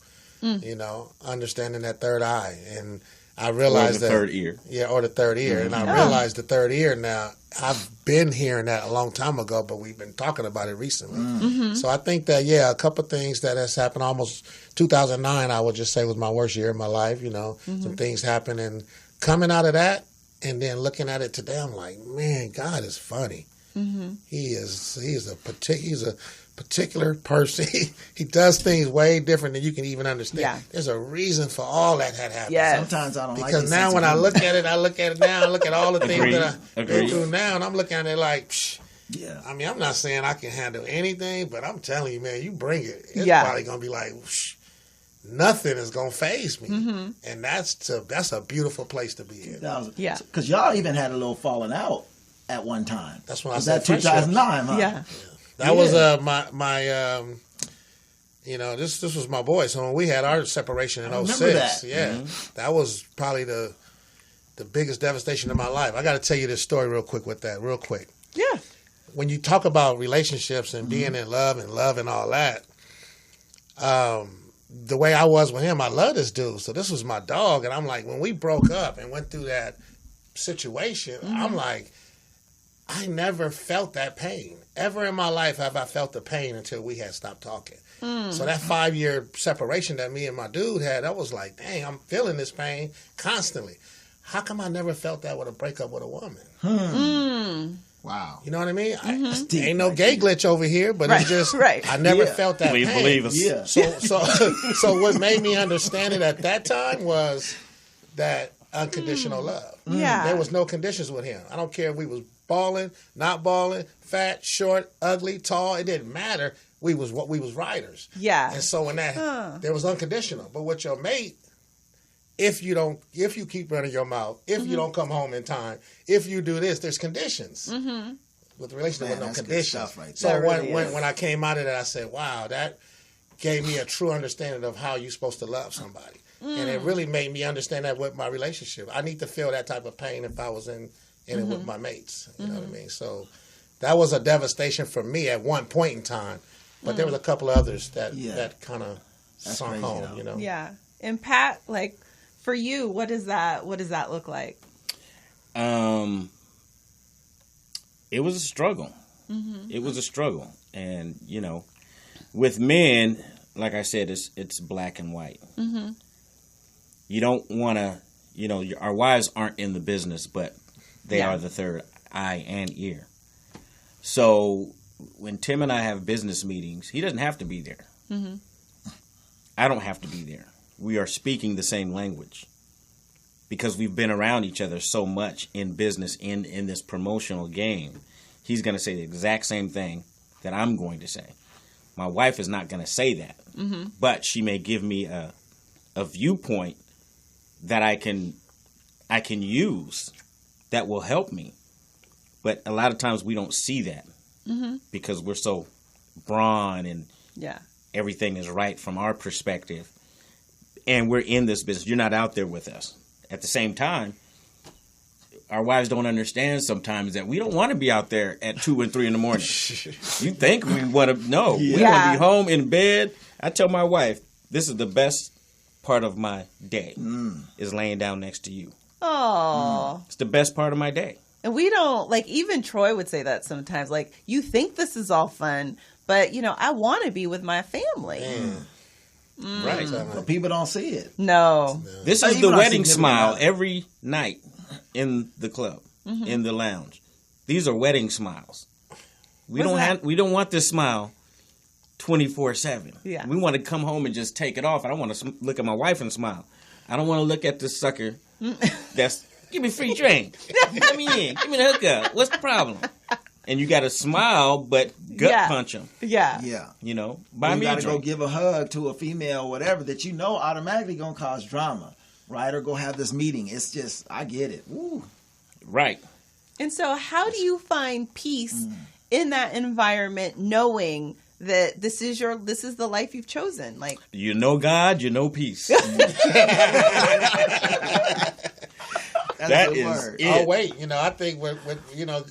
you know, understanding that third eye. And I realized that. Third ear. Yeah, or the third ear. And I realized the third ear now. I've been hearing that a long time ago, but we've been talking about it recently. So I think that, yeah, a couple of things that has happened almost 2009, I would just say was my worst year of my life. You know, some things happened. And coming out of that and then looking at it today, I'm like, man, God is funny. He's a particular person. He does things way different than you can even understand. Yeah. There's a reason for all that had happened. Yeah. Sometimes I don't like it. Because now when I look at it now, I look at all the things that I've been through now, and I'm looking at it like, psh. Yeah. I mean, I'm not saying I can handle anything, but I'm telling you, man, you bring it. It's probably going to be like, psh, nothing is going to faze me. And that's a beautiful place to be in. Yeah. Because y'all even had a little falling out at one time. That's when I said that 2009, huh? Yeah. That was my you know, this was my boy. So when we had our separation in 06, that was probably the biggest devastation of my life. I got to tell you this story real quick with that, real quick. Yeah. When you talk about relationships and being in love and all that, the way I was with him, I love this dude. So this was my dog, and I'm like, when we broke up and went through that situation, I'm like, I never felt that pain. Ever in my life have I felt the pain until we had stopped talking. So that 5-year separation that me and my dude had, I was like, dang, I'm feeling this pain constantly. How come I never felt that with a breakup with a woman? Wow. You know what I mean? Ain't no gay glitch over here, but it's just, I never felt that Please pain. believe us. Yeah. So what made me understand it at that time was that unconditional love. Yeah. There was no conditions with him. I don't care if we was balling, not balling, fat, short, ugly, tall. It didn't matter. We was riders. Yeah. And so when that there was unconditional. But with your mate, if you keep running your mouth, if you don't come home in time, if you do this, there's conditions. With the relationship with no conditions. Right so when I came out of that, I said, wow, that gave me a true understanding of how you're supposed to love somebody. And it really made me understand that with my relationship. I need to feel that type of pain if I was in it with my mates. You know what I mean? So that was a devastation for me at one point in time. But there was a couple of others that kind of sunk home, you know? Yeah. And Pat, like, for you, what does that look like? It was a struggle. It was a struggle. And, you know, with men, like I said, it's black and white. You don't want to, you know, our wives aren't in the business, but they are the third eye and ear. So when Tim and I have business meetings, he doesn't have to be there. I don't have to be there. We are speaking the same language because we've been around each other so much in business, in this promotional game. He's going to say the exact same thing that I'm going to say. My wife is not going to say that, but she may give me a viewpoint that I can use that will help me. But a lot of times we don't see that because we're so brawn and everything is right from our perspective. And we're in this business. You're not out there with us. At the same time, our wives don't understand sometimes that we don't want to be out there at 2 and 3 in the morning. You think we want to? No, we want to be home in bed. I tell my wife, this is the best part of my day is laying down next to you. Oh, it's the best part of my day. And we don't, like, even Troy would say that sometimes. Like, you think this is all fun, but, you know, I want to be with my family. Right. But people don't see it. No. This is the wedding smile every night in the club, in the lounge. These are wedding smiles. We don't want this smile 24/7. Yeah. We want to come home and just take it off. I don't want to look at my wife and smile. I don't want to look at this sucker that's, give me free drink. Let me in. Give me the hookup. What's the problem? And you got to smile, but gut punch them. Yeah. Yeah. You know, buy me a drink. You got to go give a hug to a female or whatever that you know automatically going to cause drama, right? Or go have this meeting. It's just, I get it. Woo. Right. And so how do you find peace in that environment knowing that this is the life you've chosen? Like, you know God, you know peace. That is it. Oh, wait. You know, I think with you know,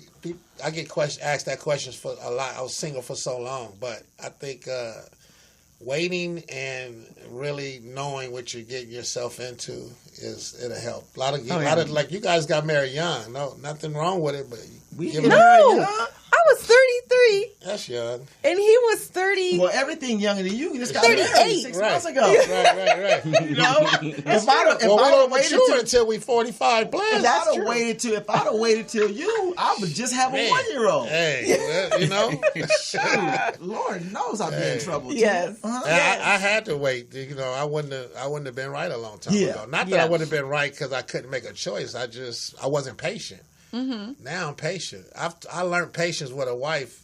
I get asked that question for a lot. I was single for so long, but I think waiting and really knowing what you're getting yourself into it'll help. A lot of like you guys got married young. No, nothing wrong with it, but I was 33. That's young. And he was 30. Well, everything younger than you just got 38. married 6 months ago. Right. You know? If I'd we don't mature until we 45 plus. If I'd have waited till you, I would just have a 1-year-old. Hey, well, you know. Lord knows I'd be in trouble. Yes. I had to wait. You know, I wouldn't have been right a long time ago. Not that I wouldn't have been right because I couldn't make a choice. I wasn't patient. Now I'm patient. I learned patience with a wife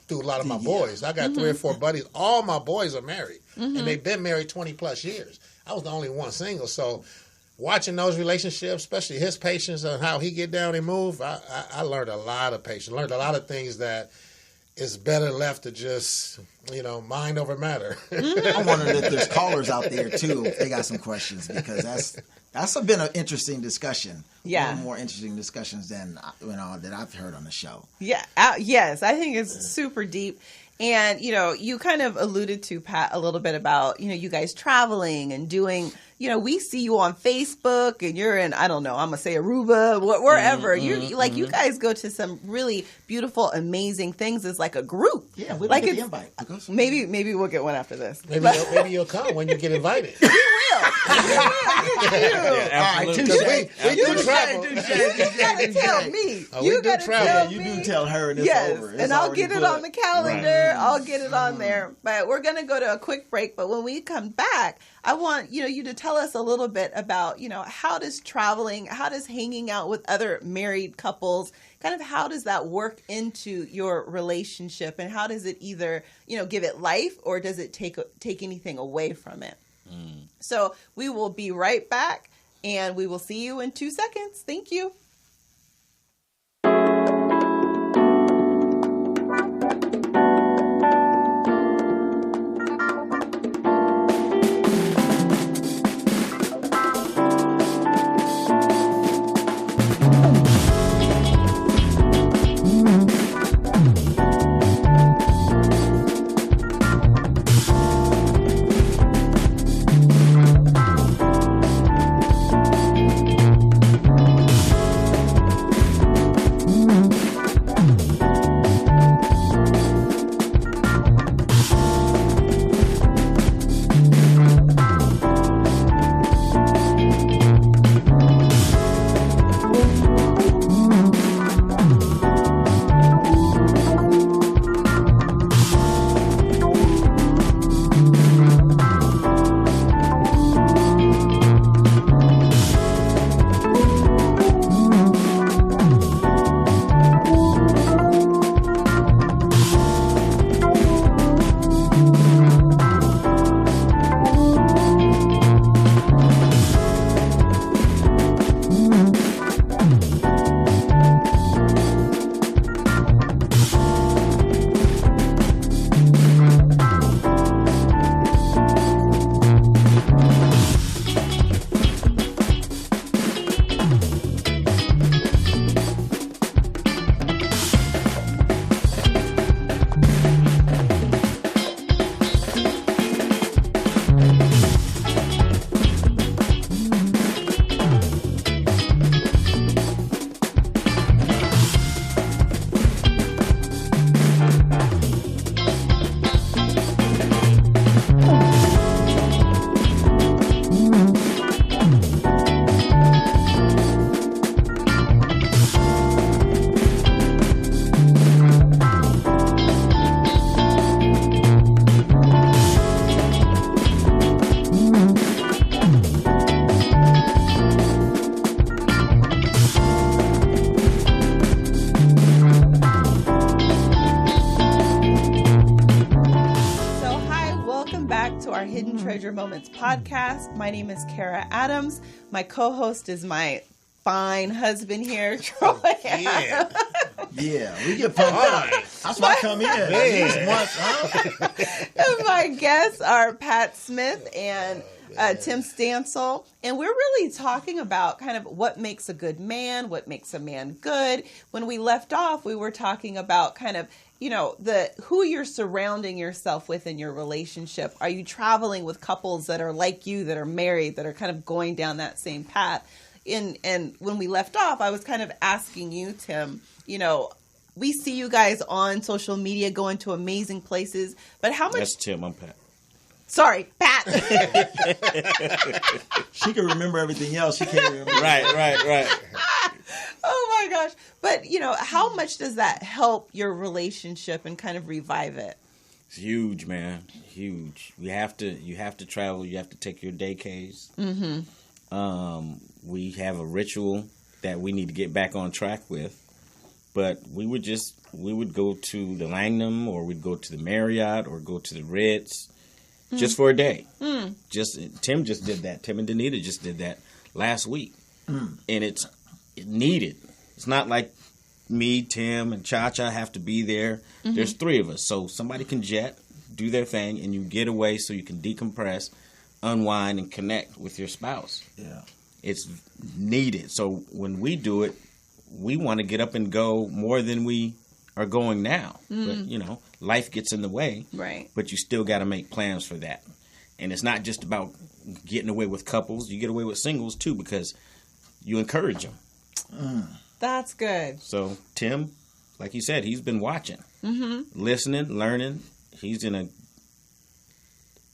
through a lot of my boys. I got 3 or 4 buddies. All my boys are married, and they've been married 20 plus years. I was the only one single, so watching those relationships, especially his patience and how he get down and move, I learned a lot of patience. Learned a lot of things that it's better left to just, you know, mind over matter. I'm wondering if there's callers out there too. If they got some questions, because that's been an interesting discussion. Yeah, one of the more interesting discussions than that I've heard on the show. Yeah, yes, I think it's super deep. And, you know, you kind of alluded to, Pat, a little bit about, you know, you guys traveling and doing, you know, we see you on Facebook and you're in, I don't know, I'm going to say Aruba, wherever. You guys go to some really beautiful, amazing things as like a group. Yeah, we like get the invite. Maybe we'll get one after this. Maybe you'll come when you get invited. We will. Yeah, all right, we do travel. You gotta tell me. You do travel. You do tell her it's over. And I'll get it on the calendar. Right. I'll get it on there. But we're going to go to a quick break. But when we come back, I want you to tell us a little bit about, how does traveling, how does hanging out with other married couples, kind of how does that work into your relationship, and how does it either, give it life, or does it take anything away from it? So we will be right back, and we will see you in 2 seconds. Thank you. to our Hidden Treasure Moments podcast. My name is Kara Adams. My co-host is my fine husband here, Troy Adams. Yeah, we get pumped up. That's why I come in. These months, huh? And my guests are Pat Smith and Tim Stansel. And we're really talking about kind of what makes a good man, what makes a man good. When we left off, we were talking about kind of, who you're surrounding yourself with in your relationship. Are you traveling with couples that are like you, that are married, that are kind of going down that same path? And when we left off, I was kind of asking you, Tim, we see you guys on social media going to amazing places, but how much... That's Tim, I'm Pat. Sorry, Pat. She can remember everything else. She can't remember. Right. Oh my gosh. But, how much does that help your relationship and kind of revive it? It's huge, man. Huge. You have to travel. You have to take your daycays. Mm-hmm. We have a ritual that we need to get back on track with. But we would go to the Langham, or we'd go to the Marriott, or go to the Ritz, just for a day. Tim just did that. Tim and Danita just did that last week, and it's needed. It's not like me, Tim, and Cha-Cha have to be there. Mm-hmm. There's three of us, so somebody can do their thing, and you get away so you can decompress, unwind, and connect with your spouse. Yeah, it's needed. So when we do it, we want to get up and go more than we are going now. But, life gets in the way. Right. But you still got to make plans for that. And it's not just about getting away with couples. You get away with singles, too, because you encourage them. That's good. So, Tim, like you said, he's been watching, listening, learning. He's in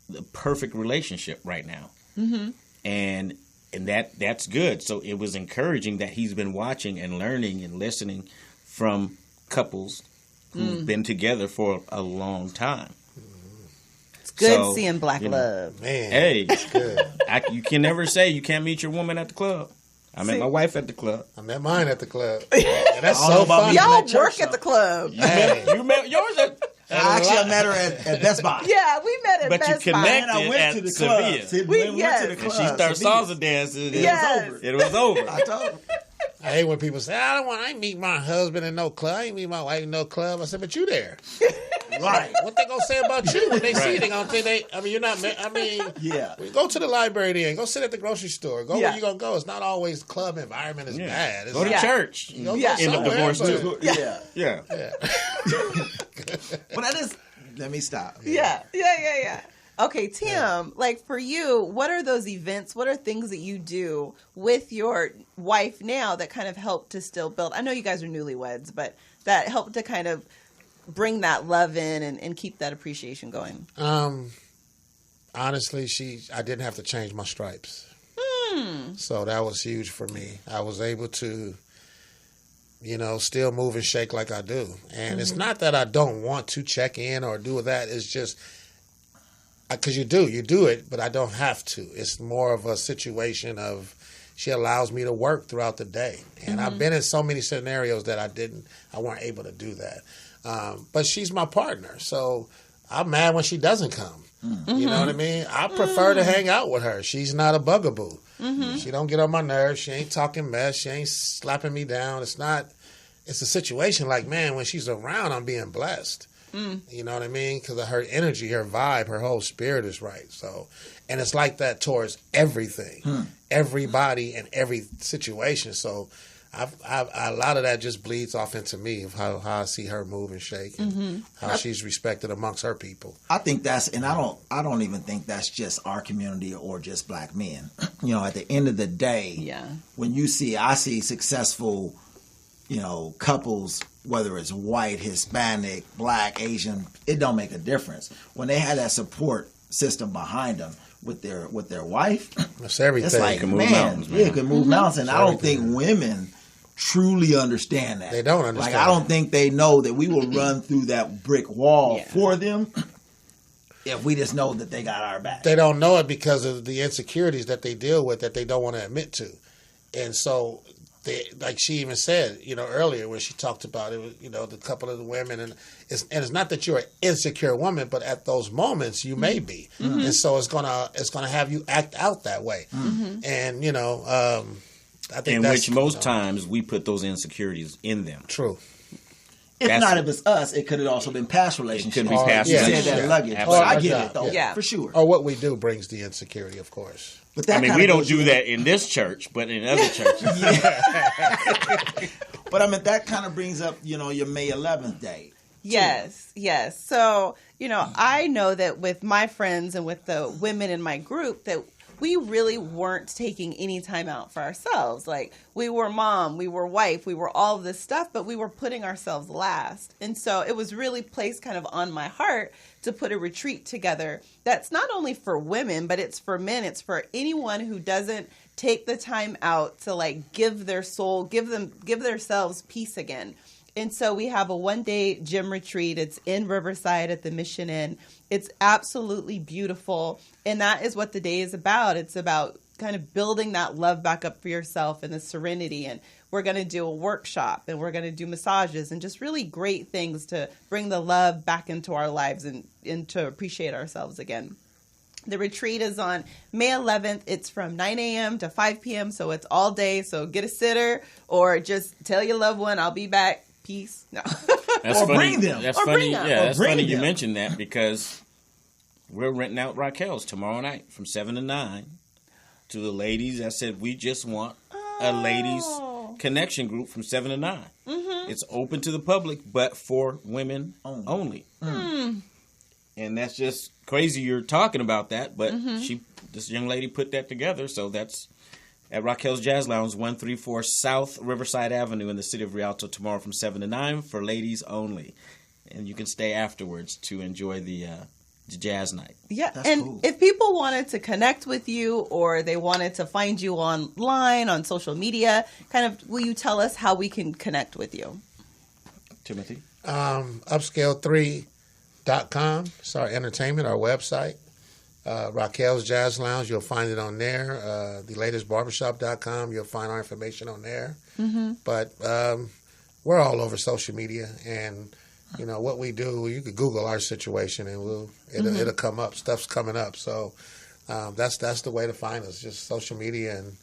the perfect relationship right now. Mm-hmm. And that's good. So it was encouraging that he's been watching and learning and listening from couples who've been together for a long time. It's good seeing black love. Man, hey, it's good. You can never say you can't meet your woman at the club. I met my wife at the club. I met mine at the club. And that's so funny. Y'all work at the club. You met yours at... I met her at Best Buy. Yeah, we met at Best Buy. But you connected I went to the club. Sevilla. We went to the club. And she started salsa dancing. Yes. It was over. I told her. I hate when people say, I ain't meet my husband in no club. I ain't meet my wife in no club. I said, but you there. Right. What they gonna say about you when they see you? They gonna think you're not, yeah. Go to the library then. Go sit at the grocery store. Go where you gonna go. It's not always club environment is bad. Go to church. Go End of divorce too. Yeah. But that is, let me stop. Yeah. Okay, Tim, like for you, what are those events? What are things that you do with your wife now that kind of help to still build? I know you guys are newlyweds, but that help to kind of bring that love in and keep that appreciation going. Honestly, I didn't have to change my stripes. So that was huge for me. I was able to, still move and shake like I do. And it's not that I don't want to check in or do that. It's just, because you do it, but I don't have to. It's more of a situation of she allows me to work throughout the day. And I've been in so many scenarios that I weren't able to do that. But she's my partner. So I'm mad when she doesn't come. You know what I mean? I prefer to hang out with her. She's not a bugaboo. She don't get on my nerves. She ain't talking mess. She ain't slapping me down. It's a situation like, man, when she's around, I'm being blessed. You know what I mean? Because of her energy, her vibe, her whole spirit is right. So, and it's like that towards everything, everybody, and every situation. So, a lot of that just bleeds off into me of how I see her move and shake, and how she's respected amongst her people. I think I don't even think that's just our community or just black men. At the end of the day, when I see successful, couples, whether it's white, Hispanic, black, Asian, it don't make a difference. When they have that support system behind them with their wife, that's everything. It's like, it can move mountains, man. It can move mountains. And I don't think women truly understand that. They don't understand. Like, I don't think they know that we will run through that brick wall for them if we just know that they got our back. They don't know it because of the insecurities that they deal with that they don't want to admit to. And so like she even said, earlier when she talked about it, the couple of the women, and it's not that you're an insecure woman, but at those moments you may be, and so it's gonna have you act out that way, and I think which most times we put those insecurities in them. True. If it's us, it could have also been past relationships. It could be past relationships. That luggage. Absolutely. I get it though, for sure. Or what we do brings the insecurity, of course. But that we don't do that in this church, but in other churches. But that kind of brings up, your May 11th day. Yes. So, I know that with my friends and with the women in my group that we really weren't taking any time out for ourselves. Like, we were mom, we were wife, we were all of this stuff, but we were putting ourselves last. And so it was really placed kind of on my heart to put a retreat together that's not only for women, but it's for men. It's for anyone who doesn't take the time out to like give their soul, give themselves peace again. And so we have a 1-day gym retreat. It's in Riverside at the Mission Inn. It's absolutely beautiful. And that is what the day is about. It's about kind of building that love back up for yourself and the serenity. And we're going to do a workshop and we're going to do massages and just really great things to bring the love back into our lives and to appreciate ourselves again. The retreat is on May 11th. It's from 9 a.m. to 5 p.m. So it's all day. So get a sitter or just tell your loved one, I'll be back. Peace. No. That's or funny. Bring them. That's or funny. Bring them. Yeah, Or that's bring funny them. you mentioned that because we're renting out Raquel's tomorrow night from 7 to 9 to the ladies. I said we just want a ladies connection group from 7 to 9. It's open to the public, but for women only. And that's just crazy. You're talking about that, but this young lady put that together, so that's. At Raquel's Jazz Lounge, 134 South Riverside Avenue in the city of Rialto tomorrow from 7 to 9 for ladies only. And you can stay afterwards to enjoy the jazz night. Yeah, That's and cool. if people wanted to connect with you or they wanted to find you online, on social media, will you tell us how we can connect with you? Timothy? Upscale3.com. It's our entertainment, our website. Raquel's Jazz Lounge, you'll find it on there. TheLatestBarbershop.com, you'll find our information on there. But we're all over social media, and what we do, you could Google our situation, and it'll come up. Stuff's coming up, so that's the way to find us. Just social media and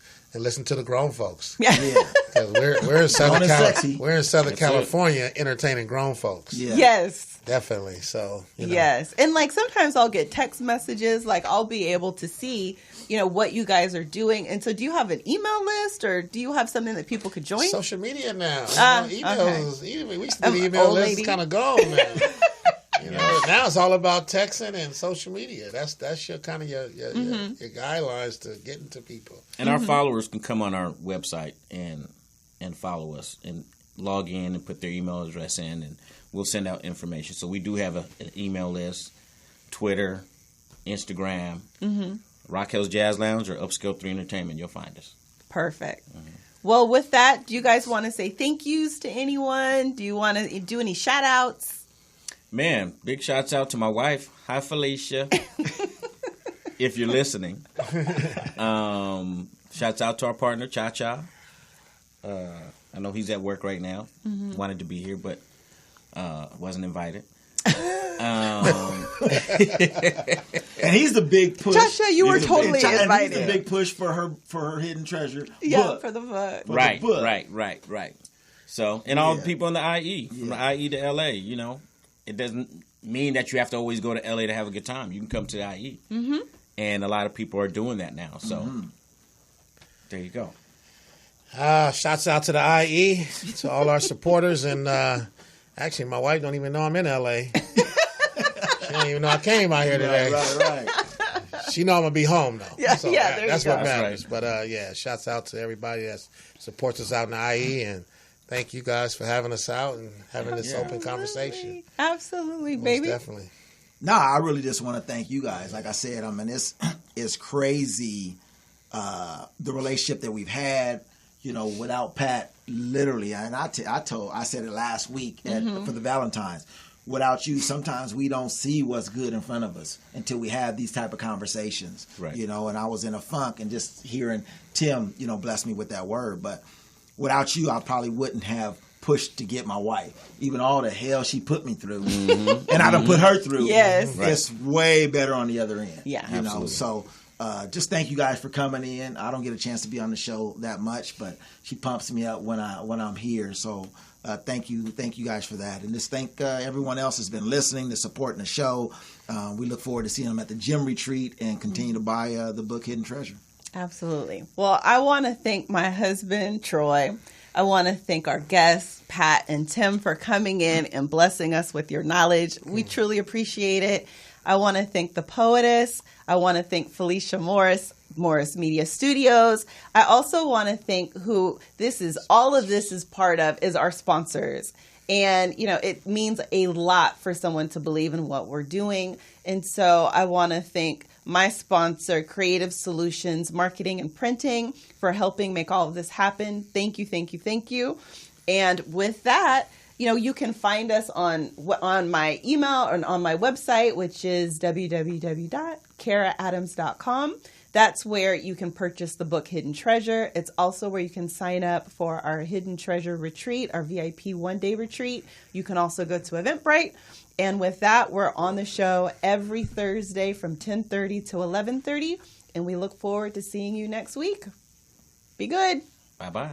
listen to the grown folks. Yeah. Because we're in Southern sexy. We're in Southern That's California entertaining grown folks. Yeah. Yes. Definitely. So Yes. And sometimes I'll get text messages, I'll be able to see, what you guys are doing. And so do you have an email list or do you have something that people could join? social media now. Emails. We used to be email old lists lady. kind of gone, man. Now it's all about texting and social media. That's your kind of your guidelines to getting to people. And our followers can come on our website and follow us and log in and put their email address in, and we'll send out information. So we do have an email list, Twitter, Instagram, Raquel's Jazz Lounge or Upscale 3 Entertainment. You'll find us. Perfect. Well, with that, do you guys want to say thank yous to anyone? Do you want to do any shout outs? Man, big shouts out to my wife. Hi, Felicia. If you're listening. Shouts out to our partner, Cha Cha. I know he's at work right now. Wanted to be here, but wasn't invited. And he's the big push. Joshua, you were totally And invited. he's the big push for her hidden treasure. Yeah, book. for the book. Right, the book. right. So, and all the people in the IE, from the IE to LA, it doesn't mean that you have to always go to LA to have a good time. You can come to the IE. And a lot of people are doing that now. So, there you go. Shouts out to the IE, to all our supporters, and actually, my wife don't even know I'm in LA. She don't even know I came out here today. Right. She know I'm gonna be home though. Yeah, so yeah, there that's you what go. matters. But shouts out to everybody that supports us out in the IE, and thank you guys for having us out and having this open conversation. Absolutely, Most baby. definitely. No, I really just want to thank you guys. Like I said, it's crazy the relationship that we've had. Without Pat, literally, and I said it last week for the Valentines. Without you, sometimes we don't see what's good in front of us until we have these type of conversations. Right. And I was in a funk, and just hearing Tim, bless me with that word. But without you, I probably wouldn't have pushed to get my wife. Even all the hell she put me through, and I done put her through. Yes. It's way better on the other end. Yeah. You know, Absolutely. so just thank you guys for coming in. I don't get a chance to be on the show that much, but she pumps me up when I'm here. So thank you guys for that, and just thank everyone else that's been listening, that's supporting the show. We look forward to seeing them at the gym retreat and continue to buy the book Hidden Treasure. Absolutely. Well, I want to thank my husband, Troy. I want to thank our guests, Pat and Tim, for coming in and blessing us with your knowledge. We truly appreciate it. I want to thank the poetess. I want to thank Felicia Morris Media Studios. I also want to thank all of this is part of is our sponsors. And, you know, it means a lot for someone to believe in what we're doing. And so I want to thank my sponsor, Creative Solutions Marketing and Printing, for helping make all of this happen. Thank you, thank you, thank you. And with that, you know, you can find us on my email and on my website, which is www.karaadams.com. That's where you can purchase the book Hidden Treasure. It's also where you can sign up for our Hidden Treasure retreat, our VIP one-day retreat. You can also go to Eventbrite. And with that, we're on the show every Thursday from 10:30 to 11:30. And we look forward to seeing you next week. Be good. Bye-bye.